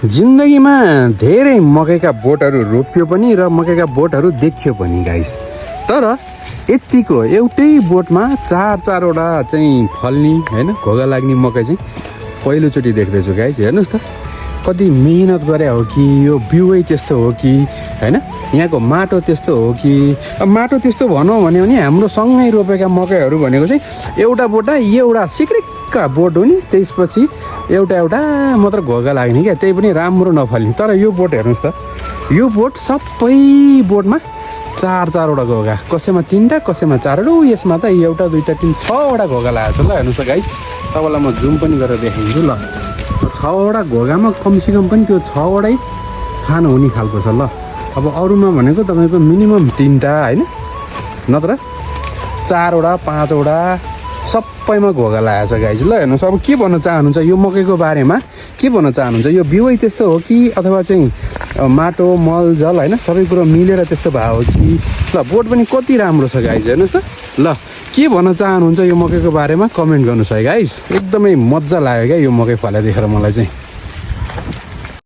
जिन्दगीमा धेरै मकैका बोटहरू रोप्यो पनि र मकैका बोटहरू देखियो पनि गाइस, तर यतिको एउटै बोटमा चारवटा चाहिँ फल्ने होइन घोगा लाग्ने मकै चाहिँ पहिलोचोटि देख्दैछु गाइस। हेर्नुहोस् त कति मेहनत गरे हो कि यो बिउै त्यस्तो हो कि होइन यहाँको माटो त्यस्तो हो कि। अब माटो त्यस्तो भनौँ भने हाम्रो सँगै रोपेका मकैहरू भनेको चाहिँ एउटा बोटा एउटा सिक्रिक्का बोट हो नि, त्यसपछि एउटा मात्र घोगा लाग्ने क्या, त्यही पनि राम्रो नफल्ने। तर यो बोट हेर्नुहोस् त, यो बोट सबै बोटमा चारवटा घोगा, कसैमा 3टा कसैमा 4वटा। यसमा त एउटा 2टा 3 6वटा घोगा लागेको छ। ल हेर्नुहोस् त गाइस, तपाईँलाई म जुम पनि गरेर देखाइदिन्छु। ल 6वटा घोगामा कमसेकम पनि त्यो 6वटै खानु हुने खालको छ। ल अब अरूमा भनेको तपाईँको मिनिमम 3टा होइन, नत्र 4वटा 5वटा सबैमा घोगा लागेको छ गाइस। ल हेर्नुहोस्, अब के भन्न चाहनुहुन्छ यो मकैको बारेमा, के भन्न चाहनुहुन्छ? यो बिउै त्यस्तो हो कि अथवा चाहिँ माटो मल जल होइन सबै कुरो मिलेर त्यस्तो भयो हो कि? ल बोट पनि कति राम्रो छ गाइस, हेर्नुहोस् त। ल के भन्न चाहनुहुन्छ यो मकैको बारेमा कमेन्ट गर्नुहोस् है गाइस। एकदमै मजा लाग्यो क्या यो मकै फल्दा देखेर मलाई चाहिँ।